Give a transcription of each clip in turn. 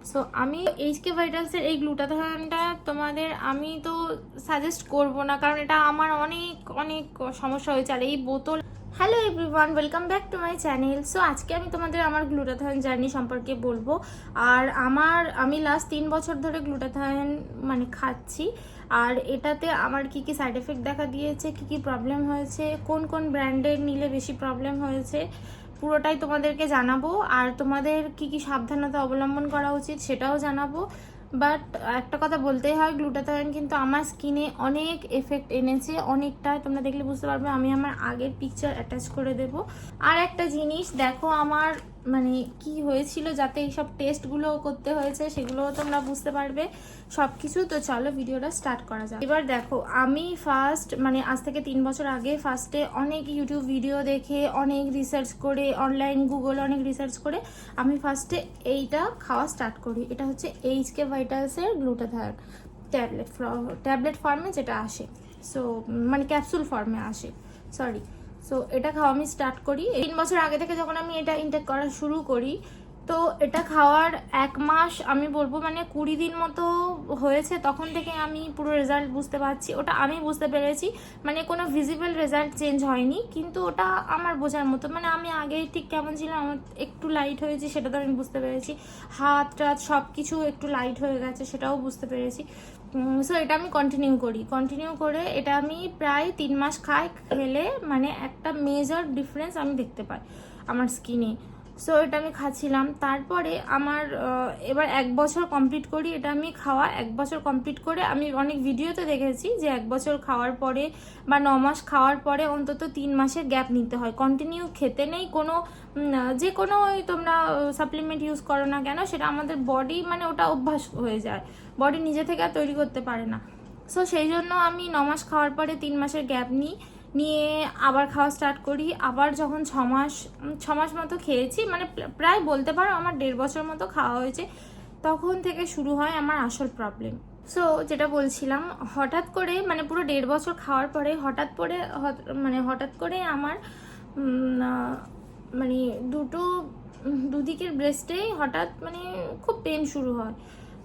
So আমি HK ভাইটালসের এই গ্লুটাথিয়নটা তোমাদের আমি তো সাজেস্ট করব না, কারণ এটা আমার অনেক অনেক সমস্যা হয়েছে। আর এই বোতল, hello everyone, welcome back to my channel. So আজকে আমি তোমাদের আমার গ্লুটাথিয়ন জার্নি সম্পর্কে বলবো। আর আমি লাস্ট 3 বছর ধরে গ্লুটাথিয়ন মানে খাচ্ছি। আর এটাতে আমার কি কি সাইড এফেক্ট দেখা দিয়েছে, কি কি প্রবলেম হয়েছে, কোন কোন ব্র্যান্ডের নিলে বেশি প্রবলেম হয়েছে, পুরোটাই তোমাদেরকে জানাবো। আর তোমাদের কি কি সাবধানতা অবলম্বন করা উচিত সেটাও জানাবো। বাট একটা কথা বলতেই হয়, গ্লুটাথিয়ন কিন্তু আমার স্কিনে অনেক এফেক্ট এনেছে, অনেকটা। তোমরা দেখলে বুঝতে পারবে, আমি আমার আগের পিকচার অ্যাটাচ করে দেব। আর একটা জিনিস দেখো আমার মানে কি হয়েছিল, যাতে এইসব টেস্টগুলো করতে হয়েছে সেগুলোও তোমরা বুঝতে পারবে সব কিছু। তো চলো ভিডিওটা স্টার্ট করা যাক। এবার দেখো, আমি ফার্স্ট মানে আজ থেকে 3 বছর আগে ফার্স্টে অনেক ইউটিউব ভিডিও দেখে, অনেক রিসার্চ করে, অনলাইন গুগল অনেক রিসার্চ করে আমি ফার্স্টে এইটা খাওয়া স্টার্ট করি। এটা হচ্ছে এইচকে ভাইটালসের গ্লুটাথিয়ন ট্যাবলেট ফর্মে যেটা আসে, সো মানে ক্যাপসুল ফর্মে আসে, সরি। সো এটা খাওয়া আমি স্টার্ট করি 3 বছর আগে থেকে। যখন আমি এটা ইনটেক করা শুরু করি, তো এটা খাওয়ার 1 মাস আমি বলবো মানে 20 দিন মতো হয়েছে, তখন থেকে আমি পুরো রেজাল্ট বুঝতে পারছি। ওটা আমি বুঝতে পেরেছি, মানে কোনো ভিজিবল রেজাল্ট চেঞ্জ হয়নি, কিন্তু ওটা আমার বোঝার মতো। মানে আমি আগে ঠিক কেমন ছিলাম, আমার একটু লাইট হয়েছে সেটা তো আমি বুঝতে পেরেছি, হাত টাত সব কিছু একটু লাইট হয়ে গেছে সেটাও বুঝতে পেরেছি। সো এটা আমি কন্টিনিউ করে এটা আমি প্রায় 3 মাস খেলে মানে একটা মেজর ডিফারেন্স আমি দেখতে পাই আমার স্কিনে। সো এটা আমি খাচ্ছিলাম। তারপরে আমার এবার 1 বছর কমপ্লিট করি এটা আমি খাওয়া। 1 বছর কমপ্লিট করে আমি অনেক ভিডিওতে দেখেছি যে 1 বছর খাওয়ার পরে বা 9 মাস খাওয়ার পরে অন্তত 3 মাসের গ্যাপ নিতে হয়, কন্টিনিউ খেতে নেই। কোনো যে কোনো তোমরা সাপ্লিমেন্ট ইউজ করো না কেন, সেটা আমাদের বডি মানে ওটা অভ্যাস হয়ে যায়, বডি নিজে থেকে আর তৈরি করতে পারে না। সো সেই জন্য আমি 9 মাস খাওয়ার পরে 3 মাসের গ্যাপ নিয়ে আবার খাওয়া স্টার্ট করি। আবার যখন 6 মাস মতো খেয়েছি, মানে প্রায় বলতে পারো আমার 1.5 বছর মতো খাওয়া হয়েছে, তখন থেকে শুরু হয় আমার আসল প্রবলেম। সো যেটা বলছিলাম, হঠাৎ করে মানে পুরো 1.5 বছর খাওয়ার পরে হঠাৎ করে আমার মানে দুদিকের ব্রেস্টেই হঠাৎ মানে খুব পেন শুরু হয়।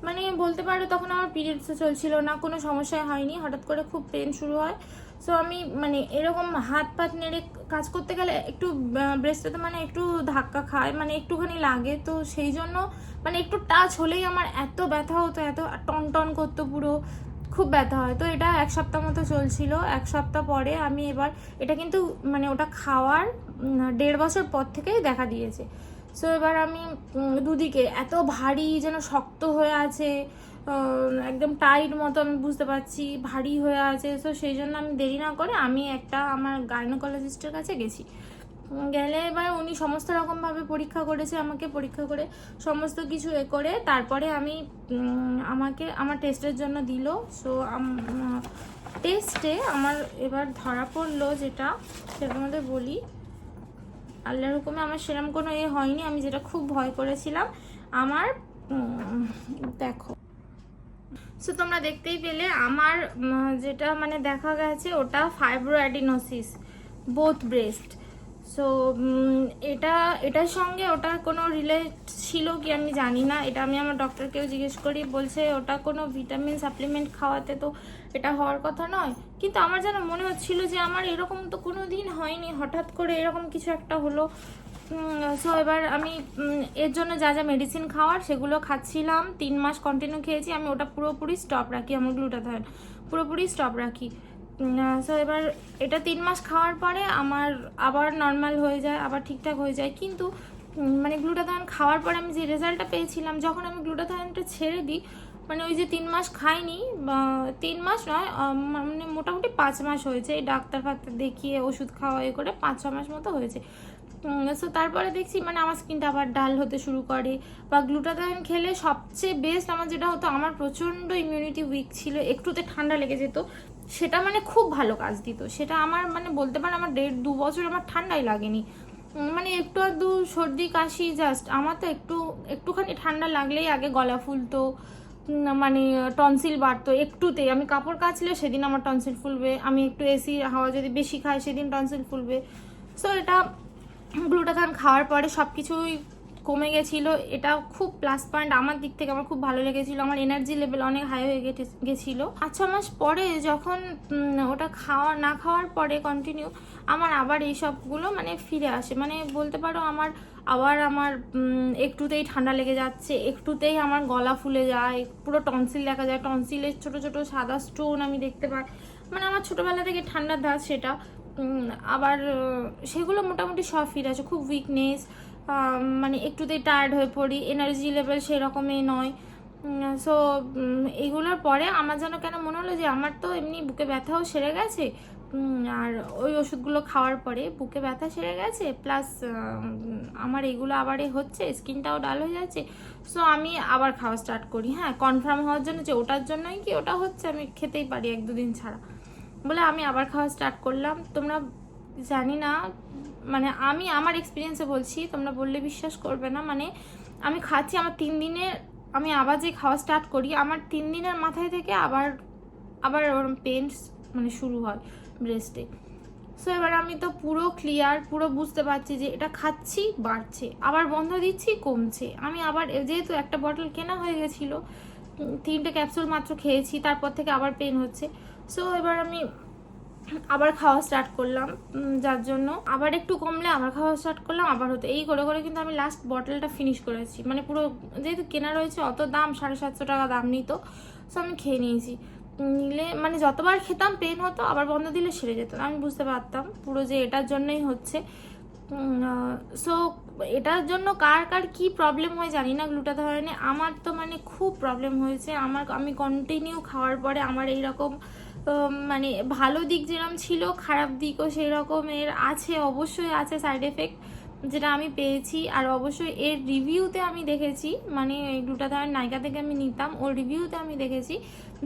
মানে বলতে পারো তখন আমার পিরিয়ডসও চলছিল না, কোনো সমস্যা হয়নি, হঠাৎ করে খুব পেন শুরু হয়। সো আমি মানে এরকম হাত পাত নেড়ে কাজ করতে গেলে একটু ব্রেস্টটাতে মানে একটু ধাক্কা খায়, মানে একটুখানি লাগে। তো সেই জন্য মানে একটু টাচ হলেই আমার এত ব্যথা হতো, এত টন টন করতো, পুরো খুব ব্যথা হয়। তো এটা 1 সপ্তাহ মতো চলছিল। 1 সপ্তাহ পরে আমি এবার এটা কিন্তু মানে ওটা খাওয়ার 1.5 বছর পর থেকেই দেখা দিয়েছে। সো এবার আমি দুদিকে এত ভারী যেন শক্ত হয়ে আছে, একদম টাইট মতো আমি বুঝতে পারছি, ভারী হয়ে আছে। সো সেই জন্য আমি দেরি না করে আমি আমার গাইনোকোলজিস্টের কাছে গেছি। গেলে এবার উনি সমস্ত রকমভাবে পরীক্ষা করেছে, আমাকে পরীক্ষা করে সমস্ত কিছু করে তারপরে আমাকে আমার টেস্টের জন্য দিল। সো টেস্টে আমার এবার ধরা পড়লো যেটা, সেটার মধ্যে বলি, আল্লাহর হুকুমে আমার সেরকম কোনো হয়নি, আমি যেটা খুব ভয় করেছিলাম আমার দেখো। সো তোমরা দেখতেই পেলে আমার যেটা মানে দেখা গেছে ওটা ফাইব্রোঅ্যাডিনোসিস, বোথ ব্রেস্ট। সো এটার সঙ্গে ওটার কোনো রিলেট ছিল কি আমি জানি না, এটা আমি আমার ডক্টরকেও জিজ্ঞেস করি, বলছে ওটা কোনো ভিটামিন সাপ্লিমেন্ট খাওয়াতে তো এটা হওয়ার কথা নয়। কিন্তু আমার যেন মনে হচ্ছিল যে আমার এরকম তো কোনো দিন হয়নি, হঠাৎ করে এরকম কিছু একটা হলো। সো এবার আমি এর জন্য যা যা মেডিসিন খাওয়ার সেগুলো খাচ্ছিলাম, 3 মাস কন্টিনিউ খেয়েছি আমি। ওটা পুরোপুরি স্টপ রাখি, আমার গ্লুটাথিয়ন পুরোপুরি স্টপ রাখি। সো এবার এটা 3 মাস খাওয়ার পরে আমার আবার নর্মাল হয়ে যায়, আবার ঠিকঠাক হয়ে যায়। কিন্তু মানে গ্লুটাথিয়ন খাওয়ার পরে আমি যে রেজাল্টটা পেয়েছিলাম, যখন আমি গ্লুটাথিয়নটা ছেড়ে দিই, মানে ওই যে 3 মাস খাইনি, 3 মাস নয় মানে মোটামুটি 5 মাস হয়েছে, এই ডাক্তার দেখিয়ে ওষুধ খাওয়া করে 5-6 মাস মতো হয়েছে। সো তারপরে দেখছি মানে আমার স্কিনটা আবার ডাল হতে শুরু করে। বা গ্লুটাথিয়ন খেলে সবচেয়ে বেস্ট আমার যেটা হতো, আমার প্রচণ্ড ইমিউনিটি উইক ছিল, একটুতে ঠান্ডা লেগে যেত, সেটা মানে খুব ভালো কাজ দিত। সেটা আমার মানে বলতে পারো আমার 1.5-2 বছর আমার ঠান্ডাই লাগেনি, মানে একটু আধটু সর্দি কাশি জাস্ট। আমার তো একটুখানি ঠান্ডা লাগলেই আগে গলা ফুলতো, মানে টনসিল বাড়তো একটুতেই। আমি কাপড় কাচলে সেদিন আমার টনসিল ফুলবে, আমি একটু এসি হাওয়া যদি বেশি খাই সেদিন টনসিল ফুলবে। সো এটা গ্লুটাথিয়ন খাওয়ার পরে সব কিছুই কমে গেছিলো, এটা খুব প্লাস পয়েন্ট আমার দিক থেকে। আমার খুব ভালো লেগেছিলো, আমার এনার্জি লেভেল অনেক হাই হয়ে গেছিলো। 5-6 মাস পরে যখন ওটা না খাওয়ার পরে কন্টিনিউ আমার আবার এইসবগুলো মানে ফিরে আসে। মানে বলতে পারো আমার একটুতেই ঠান্ডা লেগে যাচ্ছে, একটুতেই আমার গলা ফুলে যায়, পুরো টনসিল দেখা যায়, টনসিলের ছোট ছোট সাদা স্টোন আমি দেখতে পাই। মানে আমার ছোটোবেলা থেকে ঠান্ডার ধাত সেটা আবার সেগুলো মোটামুটি সব ফিরে আসে। খুব উইকনেস, মানে একটুতেই টায়ার্ড হয়ে পড়ি, এনার্জি লেভেল সেরকমই নয়। সো এগুলোর পরে আমার যেন কেন মনে হলো যে আমার তো এমনি বুকে ব্যথাও সেরে গেছে, আর ওই ওষুধগুলো খাওয়ার পরে বুকে ব্যথা সেরে গেছে, প্লাস আমার এগুলো আবার হচ্ছে, স্কিনটাও ডাল হয়ে যাচ্ছে। সো আমি আবার খাওয়া স্টার্ট করি, হ্যাঁ, কনফার্ম হওয়ার জন্য যে ওটার জন্যই কি ওটা হচ্ছে, আমি খেতেই পারি 1-2 দিন ছাড়া বলে আমি আবার খাওয়া স্টার্ট করলাম। তোমরা জানি না, মানে আমি আমার এক্সপিরিয়েন্সে বলছি, তোমরা বললে বিশ্বাস করবে না। মানে আমি খাচ্ছি, আমার 3 দিনে আমি আবার যে খাওয়া স্টার্ট করি, আমার 3 দিনের মাথায় থেকে আবার ওরকম পেন মানে শুরু হয় ব্রেস্টে। সো এবার আমি তো পুরো ক্লিয়ার, পুরো বুঝতে পারছি যে এটা খাচ্ছি বাড়ছে, আবার বন্ধ দিচ্ছি কমছে। আমি আবার যেহেতু একটা বটল কেনা হয়ে গেছিলো, 3টে ক্যাপসুল মাত্র খেয়েছি, তারপর থেকে আবার পেন হচ্ছে। সো এবার আমি আবার খাওয়া স্টার্ট করলাম, যার জন্য আবার একটু কমলে আবার খাওয়া স্টার্ট করলাম, আবার হতো। এই করে করে কিন্তু আমি লাস্ট বটলটা ফিনিশ করেছি। মানে পুরো যেহেতু কেনা রয়েছে, অত দাম, 750 টাকা দাম নিত। সো আমি খেয়ে নিয়েছি। নিলে মানে যতবার খেতাম পেন হতো, আবার বন্ধ দিলে সেরে যেত। আমি বুঝতে পারতাম পুরো যে এটার জন্যই হচ্ছে। সো এটার জন্য কার কার কি প্রবলেম হয় জানি না গ্লুটাথায়োনে। আমার তো মানে খুব প্রবলেম হয়েছে। আমি কন্টিনিউ খাওয়ার পরে আমার এইরকম মানে ভালো দিক যেরকম ছিল, খারাপ দিকও সেই রকমের আছে, অবশ্যই আছে সাইড এফেক্ট, যেটা আমি পেয়েছি। আর অবশ্যই এর রিভিউতে আমি দেখেছি, মানে গ্লুটাথায়োন নায়িকা থেকে আমি নিতাম, ওর রিভিউতে আমি দেখেছি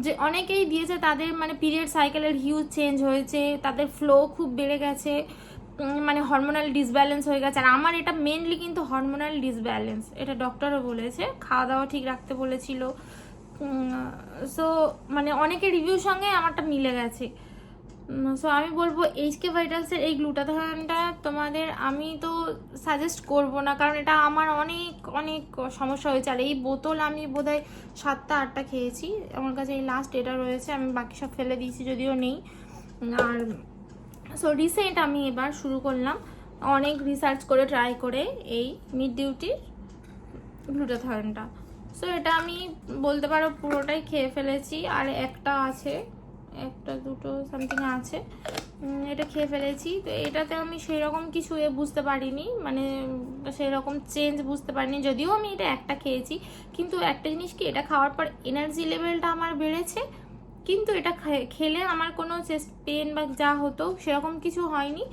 যে অনেকেই দিয়েছে তাদের মানে পিরিয়ড সাইকেলের হিউজ চেঞ্জ হয়েছে, তাদের ফ্লো খুব বেড়ে গেছে, মানে হরমোনাল ডিসব্যালেন্স হয়ে গেছে। আর আমার এটা মেনলি কিন্তু হরমোনাল ডিসব্যালেন্স, এটা ডক্টরও বলেছে, খাওয়া দাওয়া ঠিক রাখতে বলেছিল। সো মানে অনেকের রিভিউর সঙ্গে আমারটা মিলে গেছে। সো আমি বলবো এইচকে ভাইটালসের এই গ্লুটাথায়োনটা তোমাদের আমি তো সাজেস্ট করব না, কারণ এটা আমার অনেক সমস্যা হয়েছে। আর এই বোতল আমি বোধহয় 7টা-8টা খেয়েছি, আমার কাছে এই লাস্ট এটা রয়েছে, আমি বাকি সব ফেলে দিয়েছি যদিও নেই। আর সো রিসেন্ট আমি এবার শুরু করলাম অনেক রিসার্চ করে ট্রাই করে এই মিড ডিউটির গ্লুটাথায়োনটা। সো এটা আমি বলতে পারো পুরোটাই খেয়ে ফেলেছি, আর একটা আছে, 1-2 সামথিং আছে, এটা খেয়ে ফেলেছি। তো এটাতে আমি সেরকম কিছু বুঝতে পারিনি, মানে সেরকম চেঞ্জ বুঝতে পারিনি, যদিও আমি এটা একটা খেয়েছি। কিন্তু একটা জিনিস কি, এটা খাওয়ার পর এনার্জি লেভেলটা আমার বেড়েছে, কিন্তু এটা খেলে আমার কোনো চেস্ট পেন বা যা হতো সেরকম কিছু হয়নি।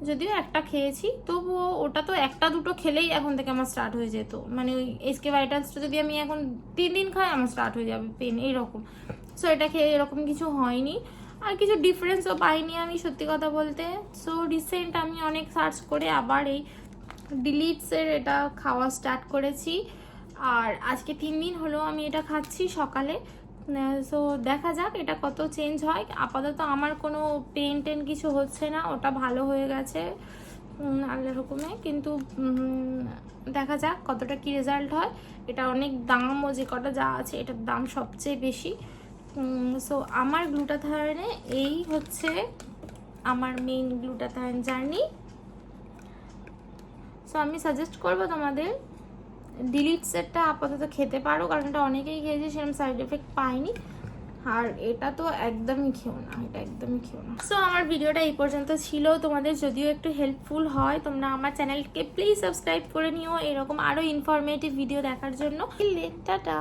যদিও একটা খেয়েছি, তবুও ওটা তো 1-2 খেলেই এখন থেকে আমার স্টার্ট হয়ে যেত। মানে ওই এইচকে ভাইটালসটা যদি আমি এখন 3 দিন খাই, আমার স্টার্ট হয়ে যাবে পেন, এইরকম। সো এটা খেয়ে এরকম কিছু হয়নি, আর কিছু ডিফারেন্সও পাইনি আমি সত্যি কথা বলতে। সো রিসেন্ট আমি অনেক সার্চ করে আবার এই ডিলিটসের এটা খাওয়া স্টার্ট করেছি, আর আজকে 3 দিন হলো আমি এটা খাচ্ছি সকালে। সো দেখা যাক এটা কত চেঞ্জ হয়। আপাতত আমার কোনো পেন টেন কিছু হচ্ছে না, ওটা ভালো হয়ে গেছে আল্লাহর হুকুমে। কিন্তু দেখা যাক কতটা কি রেজাল্ট হয়। এটা অনেক দামও, যে কটা যা আছে এটার দাম সবচেয়ে বেশি। সো আমার গ্লুটাথায়োনে এই হচ্ছে আমার মেইন গ্লুটাথায়োন জার্নি। সো আমি সাজেস্ট করবো তোমাদের ডিলিটসেরটা আপাতত খেতে পারো, কারণ এটা অনেকেই খেয়েছে, সেরকম সাইড এফেক্ট পাইনি। আর এটা তো একদমই খেও না, এটা একদমই খেও না। সো আমার ভিডিওটা এই পর্যন্ত ছিল। তোমাদের যদিও একটু হেল্পফুল হয়, তোমরা আমার চ্যানেলকে প্লিজ সাবস্ক্রাইব করে নিও এরকম আরও ইনফরমেটিভ ভিডিও দেখার জন্য। টাটা।